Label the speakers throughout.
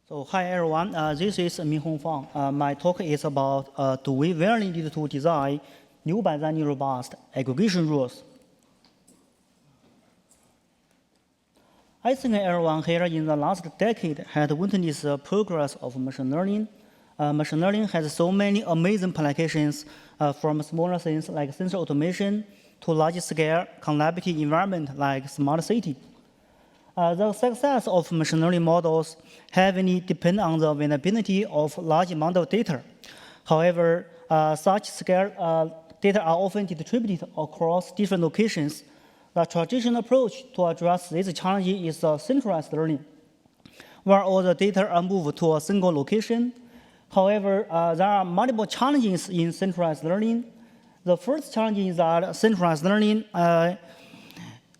Speaker 1: So hi everyone, this is Minhong Fang. My talk is about do we really need to design new Byzantine-robust aggregation rules? I think everyone here in the last decade had witnessed the progress of machine learning. Machine learning has so many amazing applications from smaller things like sensor automation to large-scale connectivity environment like smart city. The success of machine learning models heavily depends on the availability of large amount of data. However, such scale data are often distributed across different locations. The traditional approach to address this challenge is centralized learning, where all the data are moved to a single location. However, there are multiple challenges in centralized learning. The first challenge is that centralized learning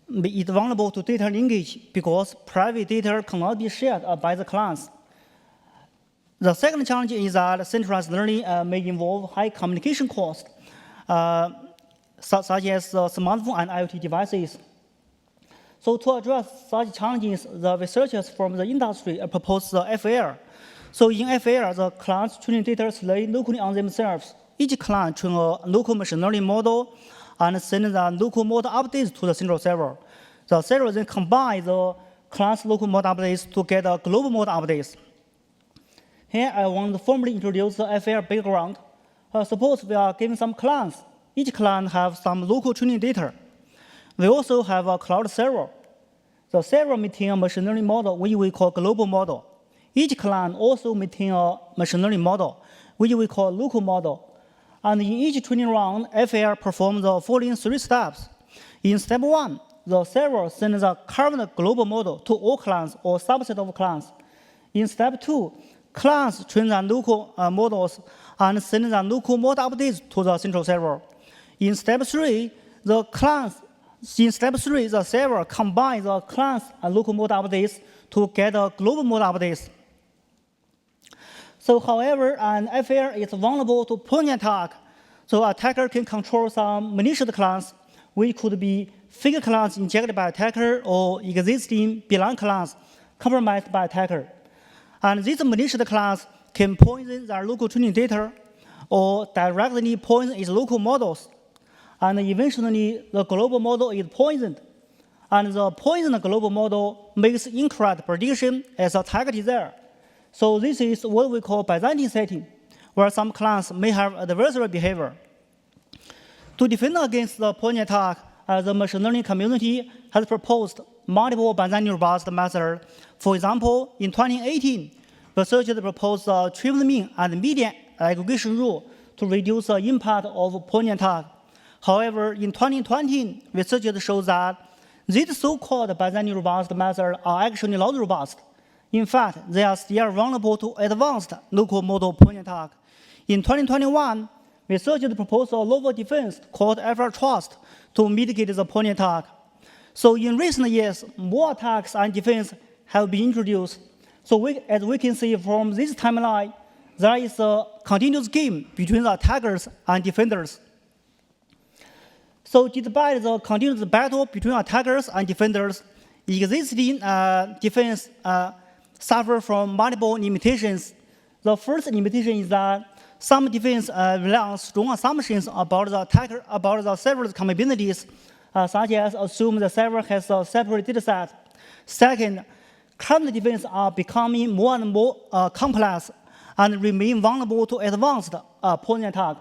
Speaker 1: is vulnerable to data linkage because private data cannot be shared by the class. The second challenge is that centralized learning may involve high communication costs, such as smartphone and IoT devices. So to address such challenges, the researchers from the industry proposed the FL. So in FL, the class training data lay locally on themselves. Each class trains a local machine learning model and sends the local model updates to the central server. The server then combines the class local model updates to get a global model updates. Here, I want to formally introduce the FL background. Suppose we are given some class. Each class has some local training data. We also have a cloud server. The server maintains a machine learning model, which we call global model. Each class also maintains a machine learning model, which we call local model. And in each training round, FL performs the following 3 steps. In step 1, the server sends the current global model to all class or subset of class. In step 2, class trains the local models and sends the local model updates to the central server. In step 3, the server combines the class and local model updates to get a global model updates. So, however, an FL is vulnerable to pony attack. So, attacker can control some malicious class, which could be fake class injected by attacker or existing belong class compromised by attacker. And this malicious class can poison their local training data or directly poison its local models. And eventually, the global model is poisoned. And the poisoned global model makes incorrect prediction as a target is there. So this is what we call Byzantine setting, where some class may have adversarial behavior. To defend against the pony attack, the machine learning community has proposed multiple Byzantine-robust methods. For example, in 2018, researchers proposed the triple mean and median aggregation rule to reduce the impact of pony attack. However, in 2020, researchers showed that these so-called Byzantine-robust methods are actually not robust. In fact, they are still vulnerable to advanced local model pony attack. In 2021, researchers proposed a novel defense called FL Trust to mitigate the pony attack. So in recent years, more attacks and defense have been introduced. So as we can see from this timeline, there is a continuous game between the attackers and defenders. So despite the continuous battle between attackers and defenders, existing defense suffer from multiple limitations. The first limitation is that some defense rely on strong assumptions about the attacker, about the server's capabilities, such as assume the server has a separate dataset. Second, current defense are becoming more and more complex and remain vulnerable to advanced pony attack.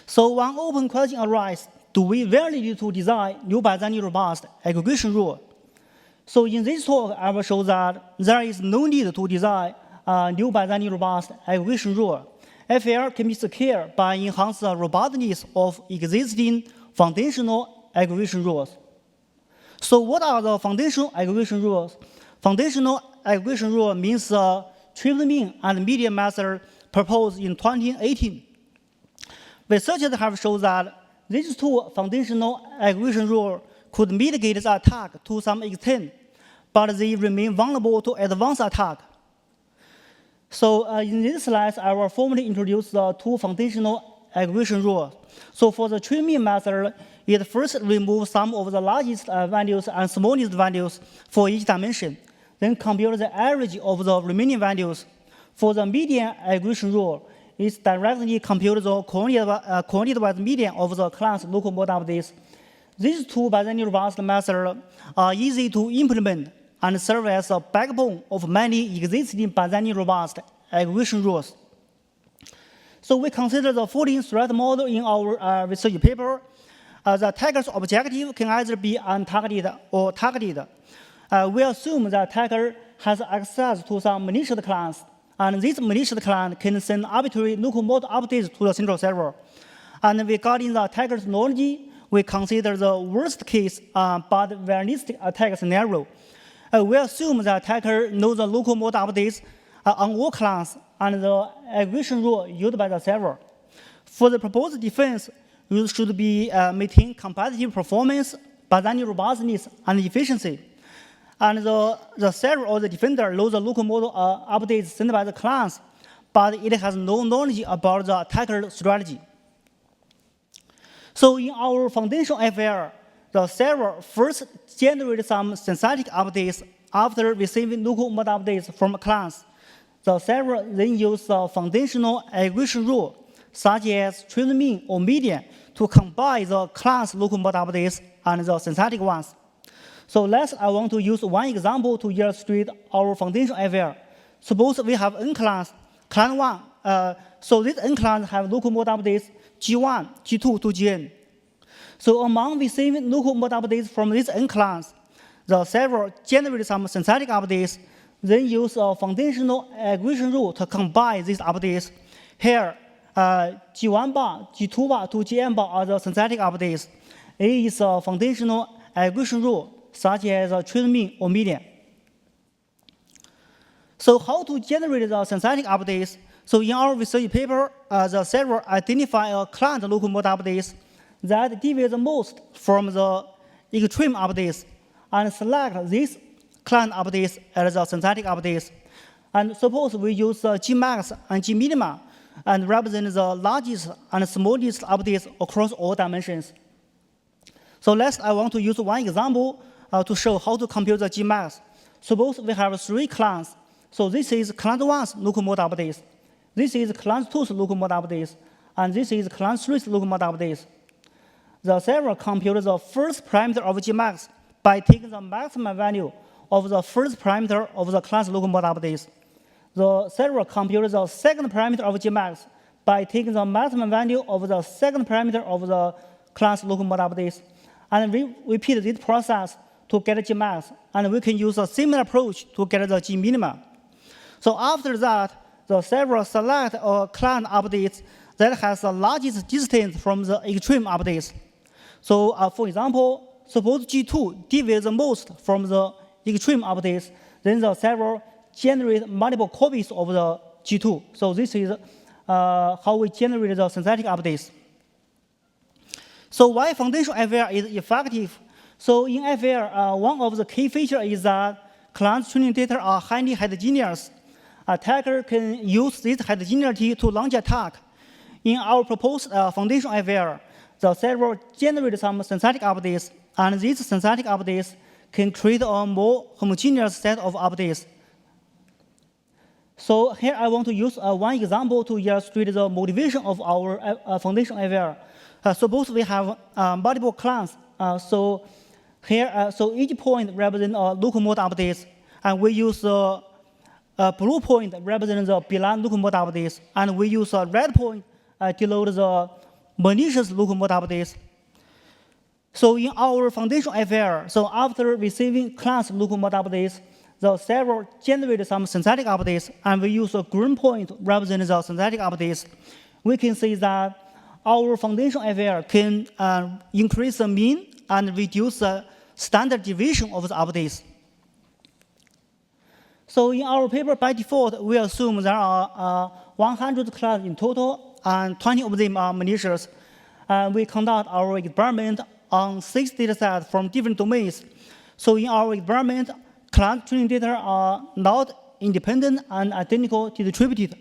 Speaker 1: So one open question arises, do we really need to design new Byzantine-robust aggregation rule? So in this talk, I will show that there is no need to design a new Byzantine-robust aggregation rule. FL can be secured by enhancing the robustness of existing foundational aggregation rules. So what are the foundational aggregation rules? Foundational aggregation rule means the triple mean and median method proposed in 2018. Researchers have shown that these 2 foundational aggregation rules could mitigate the attack to some extent, but they remain vulnerable to advanced attack. So in this slide, I will formally introduce the 2 foundational aggregation rules. So for the triple mean method, it first removes some of the largest values and smallest values for each dimension. then compute the average of the remaining values. For the median aggregation rule, it's directly compute the quantity-wise median of the class local mode updates. These two Byzantine-robust methods are easy to implement and serve as a backbone of many existing Byzantine-robust aggregation rules. So we consider the following threat model in our research paper. The attacker's objective can either be untargeted or targeted. We assume the attacker has access to some malicious class, and this malicious class can send arbitrary local mode updates to the central server. And regarding the attacker's knowledge, we consider the worst case but realistic attack scenario. We assume the attacker knows the local mode updates on all class and the aggregation rule used by the server. For the proposed defense, you should be maintain competitive performance, Byzantine robustness, and efficiency. And the server or the defender knows the local mode updates sent by the class, but it has no knowledge about the attacker strategy. So in our FoundationFL, the server first generates some synthetic updates after receiving local mode updates from a class. The server then uses the foundational aggregation rule, such as trace mean or median, to combine the class local mode updates and the synthetic ones. So next, I want to use one example to illustrate our FoundationFL. Suppose we have n class, class 1. So this n class have local mode updates G1, G2 to Gn. So among receiving local mode updates from this n class, the server generates some synthetic updates, then use a foundational aggregation rule to combine these updates. Here, G1 bar, G2 bar to Gn bar are the synthetic updates. A is a foundational aggregation rule, such as trace mean or median. So how to generate the synthetic updates? So in our research paper, the server identifies a client local mode updates that deviate the most from the extreme updates and select these client updates as the synthetic updates. And suppose we use Gmax and Gminima and represent the largest and smallest updates across all dimensions. So next, I want to use one example to show how to compute the Gmax. Suppose we have 3 clans. So this is class 1's local mode updates. This is class 2's local mode updates. And this is class 3's local mode updates. The server computes the first parameter of Gmax by taking the maximum value of the first parameter of the class local mode updates. The server computes the second parameter of Gmax by taking the maximum value of the second parameter of the class local mode updates. And we repeat this process to get Gmax, and we can use a similar approach to get the Gminima. So after that, the server selects a client update that has the largest distance from the extreme updates. So for example, suppose G2 deviates the most from the extreme updates, then the server generates multiple copies of the G2. So this is how we generate the synthetic updates. So why FoundationFL is effective? So in FL, one of the key features is that class training data are highly heterogeneous. Attacker can use this heterogeneity to launch attack. In our proposed FoundationFL, the server generates some synthetic updates, and these synthetic updates can create a more homogeneous set of updates. So here I want to use one example to illustrate the motivation of our FoundationFL. Suppose we have multiple clans. So each point represents a local mode updates, and we use a blue point represents the benign local mode updates, and we use a red point denote the malicious local mode updates. So in our FoundationFL, so after receiving class local mode updates, the server generates some synthetic updates, and we use a green point represent the synthetic updates. We can see that our FoundationFL can increase the mean and reduce the standard deviation of the updates. So in our paper, by default, we assume there are 100 classes in total, and 20 of them are malicious. We conduct our experiment on 6 datasets from different domains. So in our experiment, class training data are not independent and identical distributed.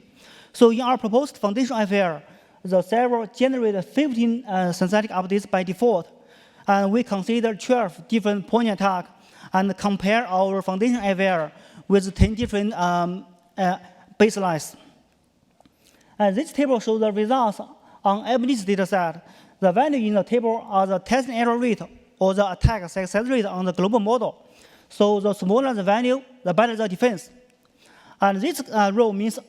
Speaker 1: So in our proposed FoundationFL, the server generates 15 synthetic updates by default. And we consider 12 different point attacks and compare our FoundationFL with 10 different baselines. This table shows the results on every dataset. The value in the table are the testing error rate or the attack success rate on the global model. So the smaller the value, the better the defense. And this rule means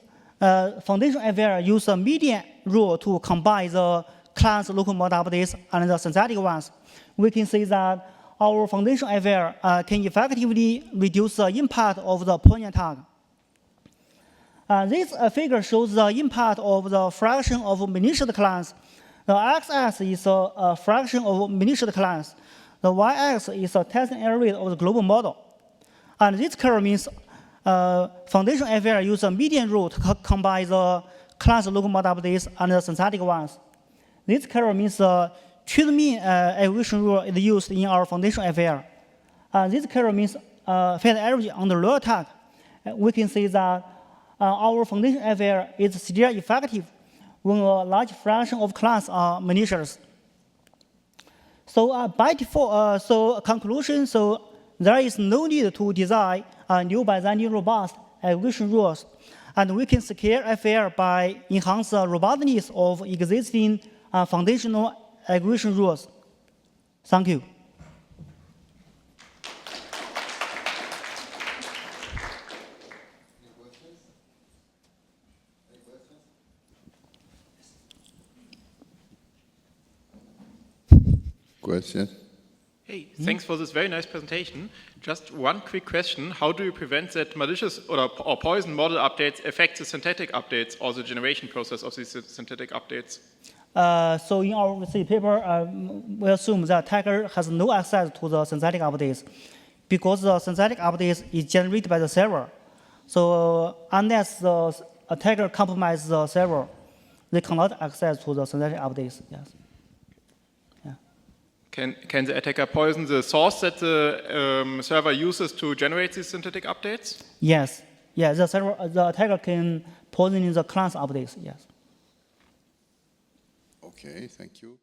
Speaker 1: FoundationFL use a median rule to combine the class local model updates and the synthetic ones. We can see that our FoundationFL can effectively reduce the impact of the point attack. This figure shows the impact of the fraction of malicious class. The x-axis is a fraction of malicious class. The y-axis is a testing error rate of the global model. And this curve means FoundationFL use a median rule to combine the class local model updates and the synthetic ones. This curve means the choose mean aggregation rule is used in our FoundationFL. This curve means Fed average on the low attack. We can see that our FoundationFL is still effective when a large fraction of class are malicious. So by default, conclusion, there is no need to design a new Byzantine-robust aggregation rules, and we can scale FL by enhance the robustness of existing foundational aggregation rules. Thank you.
Speaker 2: Question?
Speaker 3: Hey, thanks for this very nice presentation. Just one quick question. How do you prevent that malicious or poison model updates affect the synthetic updates or the generation process of these synthetic updates?
Speaker 1: So in our paper, we assume the attacker has no access to the synthetic updates because the synthetic updates is generated by the server. So unless the attacker compromises the server, they cannot access to the synthetic updates. Yes.
Speaker 3: Can the attacker poison the source that the server uses to generate these synthetic updates?
Speaker 1: Yes. Yeah, the attacker can poison the class updates. Yes.
Speaker 2: Okay, thank you.